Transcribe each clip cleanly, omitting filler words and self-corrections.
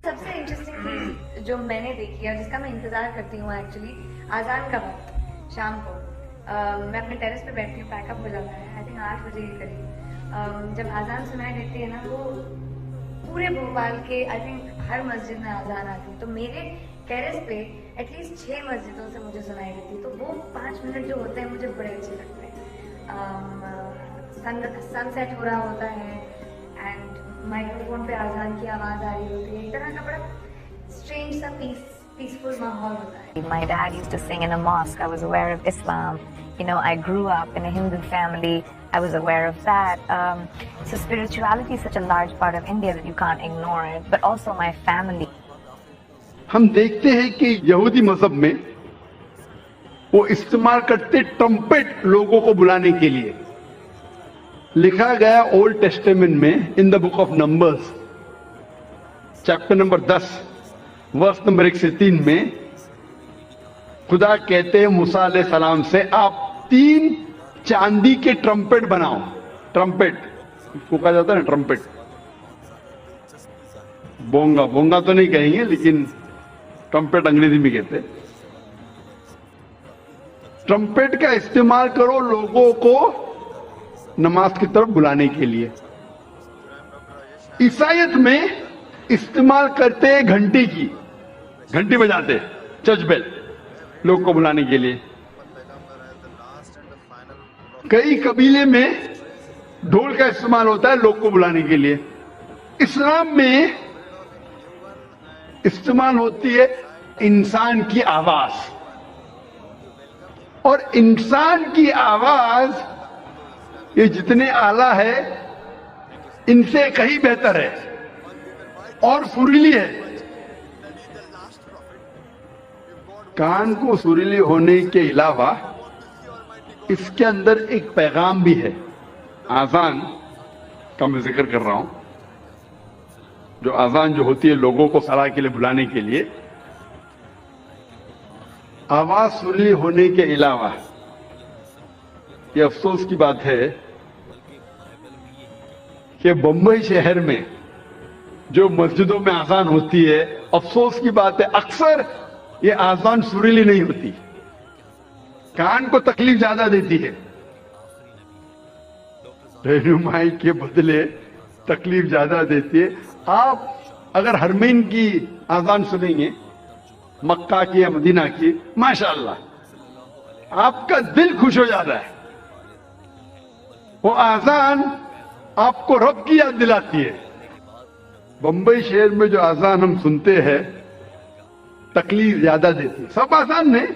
سب سے انٹرسٹنگ چیز جو میں نے دیکھی ہے جس کا میں انتظار کرتی ہوں ایکچولی آزان کا وقت شام کو میں اپنے ٹیرس پہ بیٹھتی ہوں، پیک اپ ہو جاتا ہے آئی تھنک 8 بجے کے قریب جب آزان سنائی دیتی ہے نا وہ پورے بھوپال کے آئی تھنک ہر مسجد میں آزان آتی ہے، تو میرے ٹیرس پہ ایٹ لیسٹ 6 مسجدوں سے مجھے سنائی دیتی ہے، تو وہ 5 منٹ جو ہوتے ہیں مجھے بڑے اچھے لگتے ہیں۔ سن سیٹ ہو رہا ہوتا ہے اینڈ مائکرو فون پہ آزان کی آواز آ رہی ہوتی ہے، ایک طرح کا بڑا اسٹرینج سا پیسفل ماحول ہوتا ہے۔ My dad used to sing in a mosque. I was aware of Islam. You know, I grew up in a Hindu family. I was aware of that. So spirituality is such a large part of India that you can't ignore it. But also my family. ہم دیکھتے ہیں کہ یہودی مذہب میں وہ استعمال کرتے ٹرمپٹ لوگوں کو بلانے کے لیے۔ لکھا گیا اولڈ ٹیسٹمنٹ میں in the book of Numbers chapter number 10 verse number 1 سے 3 میں خدا کہتے ہیں موسیٰ علیہ السلام سے آپ 3 چاندی کے ٹرمپٹ بناؤ۔ ٹرمپٹ کو کہا جاتا ہے نا، ٹرمپٹ، بونگا تو نہیں کہیں گے لیکن ٹرمپٹ انگریزی میں کہتے ہیں۔ ٹرمپٹ کا استعمال کرو لوگوں کو نماز کی طرف بلانے کے لیے۔ عیسائیت میں استعمال کرتے گھنٹی کی، گھنٹی بجاتے چرچ بیل لوگ کو بلانے کے لیے۔ کئی قبیلے میں ڈھول کا استعمال ہوتا ہے لوگ کو بلانے کے لیے۔ اسلام میں استعمال ہوتی ہے انسان کی آواز، اور انسان کی آواز یہ جتنے اعلیٰ ہے ان سے کہیں بہتر ہے اور سریلی ہے۔ کان کو سریلی ہونے کے علاوہ اس کے اندر ایک پیغام بھی ہے۔ آزان کا میں ذکر کر رہا ہوں، جو آزان جو ہوتی ہے لوگوں کو صلاح کے لیے بلانے کے لیے، آواز سریلی ہونے کے علاوہ یہ افسوس کی بات ہے کہ بمبئی شہر میں جو مسجدوں میں آزان ہوتی ہے، افسوس کی بات ہے اکثر یہ آزان سریلی نہیں ہوتی، کان کو تکلیف زیادہ دیتی ہے، رہنمائی کے بدلے تکلیف زیادہ دیتی ہے۔ آپ اگر حرمین کی آزان سنیں گے، مکہ کی یا مدینہ کی، ماشاءاللہ آپ کا دل خوش ہو جاتا ہے۔ وہ آزان آپ کو رب کی یاد دلاتی ہے۔ بمبئی شہر میں جو آزان ہم سنتے ہیں تکلیف زیادہ دیتی ہے، سب آزان نہیں،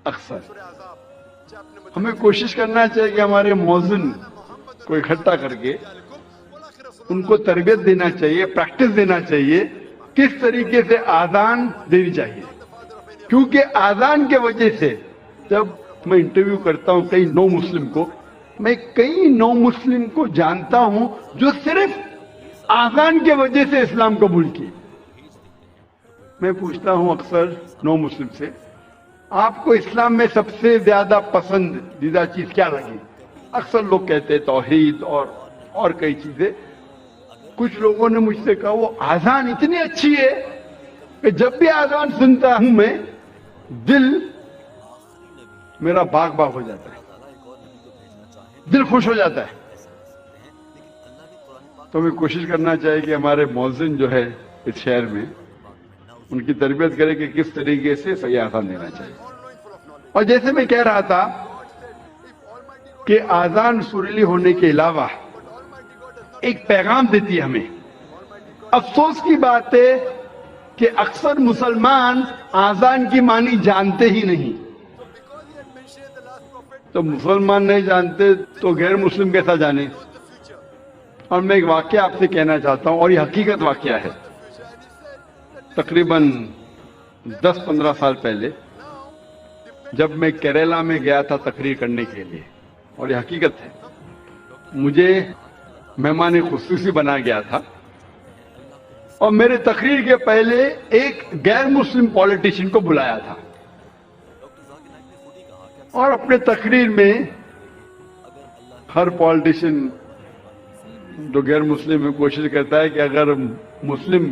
اکثر ہمیں کوشش کرنا چاہیے کہ ہمارے مؤذن کو اکٹھا کر کے ان کو تربیت دینا چاہیے، پریکٹس دینا چاہیے کس طریقے سے آزان دینی چاہیے، کیونکہ آزان کے وجہ سے جب میں انٹرویو کرتا ہوں کئی نو مسلم کو، میں کئی نو مسلم کو جانتا ہوں جو صرف آزان کے وجہ سے اسلام قبول کی۔ میں پوچھتا ہوں اکثر نو مسلم سے، آپ کو اسلام میں سب سے زیادہ پسندیدہ چیز کیا لگی؟ اکثر لوگ کہتے ہیں توحید اور کئی چیزیں۔ کچھ لوگوں نے مجھ سے کہا وہ آزان اتنی اچھی ہے کہ جب بھی آزان سنتا ہوں میں دل میرا باغ ہو جاتا ہے، دل خوش ہو جاتا ہے۔ تو ہمیں کوشش کرنا چاہیے کہ ہمارے مؤذن جو ہے اس شہر میں ان کی تربیت کرے کہ کس طریقے سے صحیح آزان دینا چاہیے۔ اور جیسے میں کہہ رہا تھا کہ آزان سریلی ہونے کے علاوہ ایک پیغام دیتی ہے ہمیں۔ افسوس کی بات ہے کہ اکثر مسلمان آزان کی معنی جانتے ہی نہیں۔ تو مسلمان نہیں جانتے تو غیر مسلم کیسا جانے؟ اور میں ایک واقعہ آپ سے کہنا چاہتا ہوں، اور یہ حقیقت واقعہ ہے۔ تقریباً 10-15 سال پہلے جب میں کیرالہ میں گیا تھا تقریر کرنے کے لیے، اور یہ حقیقت ہے، مجھے مہمان خصوصی بنا گیا تھا، اور میرے تقریر کے پہلے ایک غیر مسلم پولیٹیشین کو بلایا تھا، اور اپنے تقریر میں ہر پولیٹیشین جو غیر مسلم ہے کوشش کرتا ہے کہ اگر مسلم